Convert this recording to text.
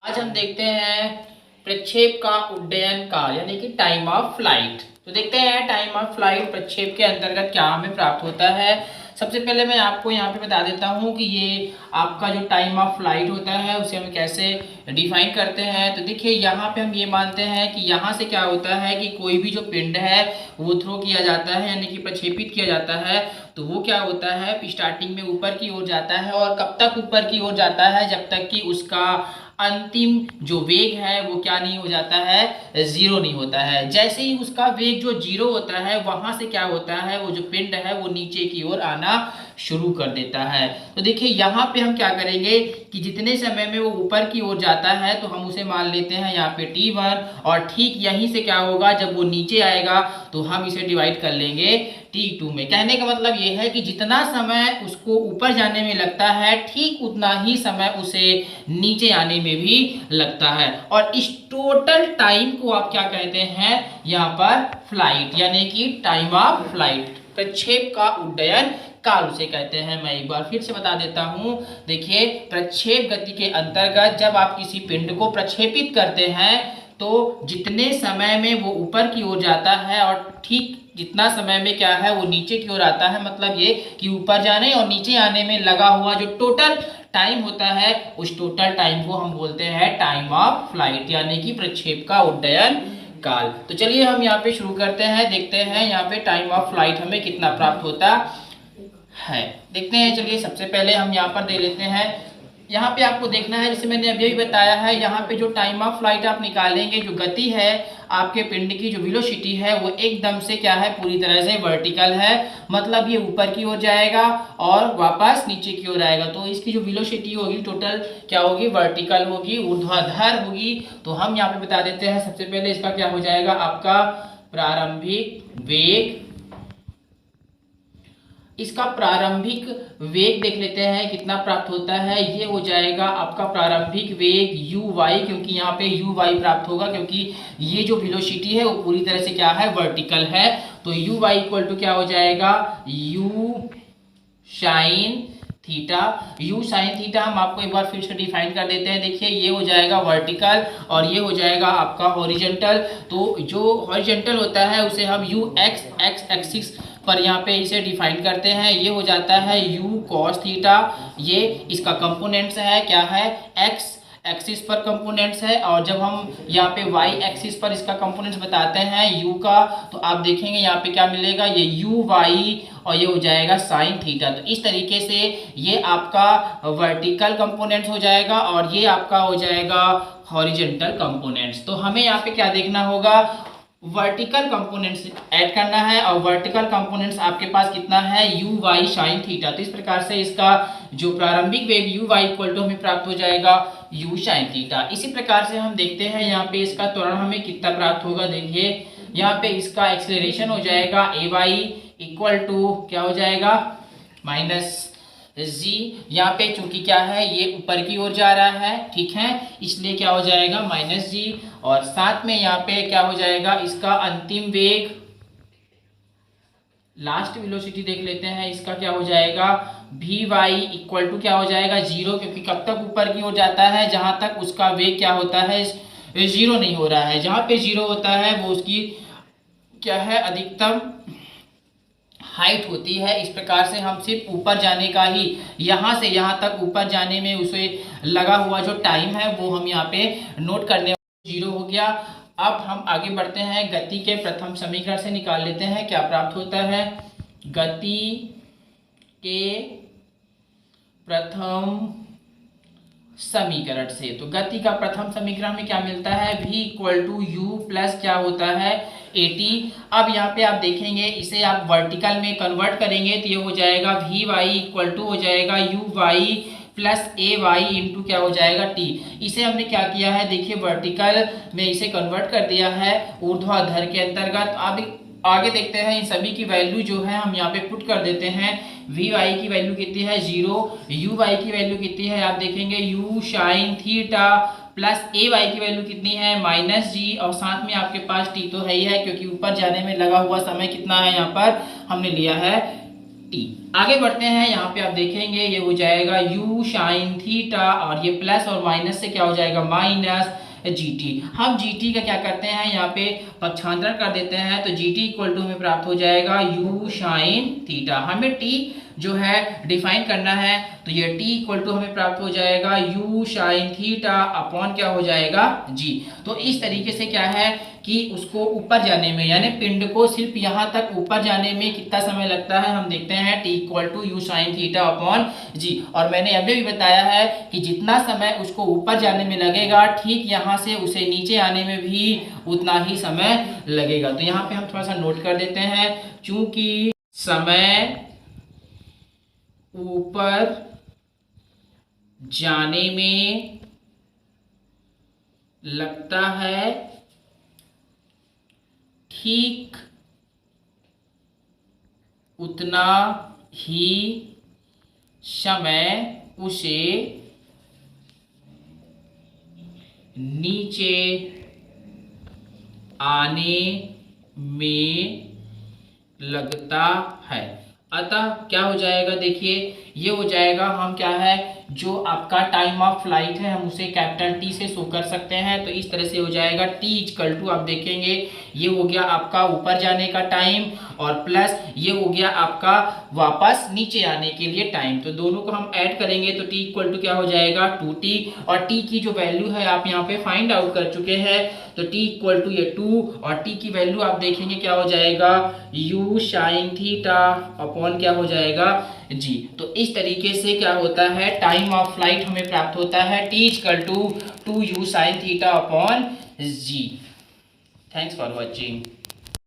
आज हम देखते हैं प्रक्षेप का उड्डयन काल यानी कि टाइम ऑफ फ्लाइट। तो देखते हैं टाइम ऑफ फ्लाइट प्रक्षेप के अंतर्गत क्या हमें प्राप्त होता है। सबसे पहले मैं आपको यहाँ पे बता देता हूँ कि ये आपका जो टाइम ऑफ फ्लाइट होता है उसे हम कैसे डिफाइन करते हैं। तो देखिए यहाँ पे हम ये मानते हैं कि यहाँ से क्या होता है कि कोई भी जो पिंड है वो थ्रो किया जाता है यानी कि प्रक्षेपित किया जाता है। तो वो क्या होता है स्टार्टिंग में ऊपर की ओर जाता है और कब तक ऊपर की ओर जाता है, जब तक कि उसका अंतिम जो वेग है वो क्या नहीं हो जाता है, जीरो नहीं होता है। जैसे ही उसका वेग जो जीरो होता है वहां से क्या होता है, वो जो पिंड है वो नीचे की ओर आना शुरू कर देता है। तो देखिए यहाँ पे हम क्या करेंगे कि जितने समय में वो ऊपर की ओर जाता है तो हम उसे मान लेते हैं यहाँ पे t1, और ठीक यहीं से क्या होगा, जब वो नीचे आएगा तो हम इसे डिवाइड कर लेंगे t2 में। कहने का मतलब ये है कि जितना समय उसको ऊपर जाने में लगता है ठीक उतना ही समय उसे नीचे आने में भी लगता है। और इस टोटल टाइम को आप क्या कहते हैं यहाँ पर, फ्लाइट यानी कि टाइम ऑफ फ्लाइट, प्रक्षेप का उड्डयन काल उसे कहते हैं। मैं एक बार फिर से बता देता हूं। देखिए प्रक्षेप गति के अंतर्गत जब आप किसी पिंड को प्रक्षेपित करते हैं तो जितने समय में वो ऊपर की ओर जाता है और ठीक जितना समय में क्या है वो नीचे की ओर आता है, मतलब ये कि ऊपर जाने और नीचे आने में लगा हुआ जो टोटल टाइम होता है उस टोटल टाइम को हम बोलते हैं टाइम ऑफ फ्लाइट यानी कि प्रक्षेप का उड्डयन काल। तो चलिए हम यहाँ पे शुरू करते हैं, देखते हैं यहाँ पे टाइम ऑफ फ्लाइट हमें कितना प्राप्त होता है। देखते हैं, चलिए सबसे पहले हम यहाँ पर दे लेते हैं। यहाँ पे आपको देखना है, जैसे मैंने अभी भी बताया है, यहाँ पे जो टाइम ऑफ फ्लाइट आप निकालेंगे, जो गति है आपके पिंड की, जो वेलोसिटी है वो एकदम से क्या है, पूरी तरह से वर्टिकल है। मतलब ये ऊपर की ओर जाएगा और वापस नीचे की ओर आएगा। तो इसकी जो वेलोसिटी होगी टोटल क्या होगी, वर्टिकल होगी, ऊर्ध्वाधर होगी। तो हम यहाँ पे बता देते हैं, सबसे पहले इसका क्या हो जाएगा, आपका प्रारंभिक वेग। इसका प्रारंभिक वेग देख लेते हैं कितना प्राप्त होता है। ये हो जाएगा आपका प्रारंभिक वेग यू वाई, क्योंकि यहाँ पे यू वाई प्राप्त होगा क्योंकि ये जो वेलोसिटी है वो पूरी तरह से क्या है, वर्टिकल है। तो यू वाई इक्वल टू क्या हो जाएगा, you sine theta. You sine theta हम आपको एक बार फिर से डिफाइन कर देते हैं। देखिए ये हो जाएगा वर्टिकल और ये हो जाएगा आपका हॉरिजॉन्टल। तो जो हॉरिजॉन्टल होता है उसे हम यू एक्स एक्सिस पर यहाँ पे इसे डिफाइन करते हैं। ये हो जाता है यू कॉस थीटा। ये इसका कंपोनेंट्स है, क्या है, एक्स एक्सिस पर कंपोनेंट्स है। और जब हम यहाँ पे वाई एक्सिस पर इसका कंपोनेंट्स बताते हैं यू का, तो आप देखेंगे यहाँ पे क्या मिलेगा, ये यू वाई और ये हो जाएगा साइन थीटा। तो इस तरीके से ये आपका वर्टिकल कंपोनेंट्स हो जाएगा और ये आपका हो जाएगा हॉरिजॉन्टल कंपोनेंट्स। तो हमें यहाँ पे क्या देखना होगा, वर्टिकल कंपोनेंट्स ऐड करना है और वर्टिकल कंपोनेंट्स आपके पास कितना है, यू वाई साइन थीटा। तो इस प्रकार से इसका जो प्रारंभिक वेग यू वाई इक्वल टू हमें प्राप्त हो जाएगा यू साइन थीटा। इसी प्रकार से हम देखते हैं यहाँ पे इसका त्वरण हमें कितना प्राप्त होगा। देखिए यहाँ पे इसका एक्सेलरेशन हो जाएगा ए वाई इक्वल टू क्या हो जाएगा, माइनस जी। यहाँ पे चूंकि क्या है ये ऊपर की ओर जा रहा है, ठीक है, इसलिए क्या हो जाएगा माइनस जी। और साथ में यहाँ पे क्या हो जाएगा, इसका अंतिम वेग, लास्ट वेलोसिटी देख लेते हैं, इसका क्या हो जाएगा, वी वाई इक्वल टू क्या हो जाएगा, जीरो। क्योंकि कब तक ऊपर की ओर जाता है, जहां तक उसका वेग क्या होता है, जीरो नहीं हो रहा है। जहां पे जीरो होता है वो उसकी क्या है, अधिकतम हाइट होती है। इस प्रकार से हम सिर्फ ऊपर जाने का ही, यहाँ से यहाँ तक ऊपर जाने में उसे लगा हुआ जो टाइम है वो हम यहाँ पे नोट करने, जीरो हो गया। अब हम आगे बढ़ते हैं, गति के प्रथम समीकरण से निकाल लेते हैं क्या प्राप्त होता है। गति के प्रथम समीकरण से, तो गति का प्रथम समीकरण में क्या मिलता है, v equal to U plus क्या होता है, एटी। अब यहाँ पे आप देखेंगे इसे आप वर्टिकल में कन्वर्ट करेंगे तो ये हो जाएगा वी वाई इक्वल टू हो जाएगा U Y plus A Y into क्या हो जाएगा टी। इसे हमने क्या किया है, देखिए वर्टिकल में इसे कन्वर्ट कर दिया है ऊर्ध्वाधर के अंतर्गत। अब आगे देखते हैं, इन सभी की वैल्यू जो है हम यहाँ पे पुट कर देते हैं। वी वाई की वैल्यू कितनी है, जीरो। यू वाई की वैल्यू कितनी है, आप देखेंगे U sine theta plus A Y की वैल्यू कितनी है, माइनस जी। और साथ में आपके पास टी तो है ही है, क्योंकि ऊपर जाने में लगा हुआ समय कितना है, यहाँ पर हमने लिया है टी। आगे बढ़ते हैं, यहाँ पे आप देखेंगे ये हो जाएगा यू साइन थीटा और ये प्लस और माइनस से क्या हो जाएगा माइनस जीटी। हम जीटी का क्या करते हैं यहाँ पे पक्षांतर कर देते हैं, तो जीटी इक्वल टू हमें प्राप्त हो जाएगा यू साइन थीटा। हमें टी जो है डिफाइन करना है, तो ये टी इक्वल टू हमें प्राप्त हो जाएगा यू साइन थीटा अपॉन क्या हो जाएगा जी। तो इस तरीके से क्या है कि उसको ऊपर जाने में, यानी पिंड को सिर्फ यहाँ तक ऊपर जाने में कितना समय लगता है, हम देखते हैं T equal to U sine theta upon G. और मैंने अभी भी बताया है कि जितना समय उसको ऊपर जाने में लगेगा, ठीक यहाँ से उसे नीचे आने में भी उतना ही समय लगेगा। तो यहाँ पे हम थोड़ा सा नोट कर देते हैं, चूंकि समय ऊपर जाने में लगता है, ठीक उतना ही समय उसे नीचे आने में लगता है। अतः क्या हो जाएगा, देखिए ये हो जाएगा, हम क्या है जो आपका टाइम ऑफ फ्लाइट है हम उसे कैपिटल टी से शो कर सकते हैं। तो इस तरह से हो जाएगा टी इक्वल टू, आप देखेंगे ये हो गया आपका ऊपर जाने का टाइम और प्लस ये हो गया आपका वापस नीचे आने के लिए टाइम। तो दोनों को हम ऐड करेंगे तो टी इक्वल टू क्या हो जाएगा 2t, और टी की जो वैल्यू है आप यहाँ पे फाइंड आउट कर चुके हैं। तो टी इक्वल टू ये 2 और टी की वैल्यू आप देखेंगे क्या हो जाएगा यू साइन थीटा अपॉन क्या हो जाएगा जी। तो इस तरीके से क्या होता है टाइम ऑफ फ्लाइट हमें प्राप्त होता है T equal to 2u sine theta upon G. Thanks for watching.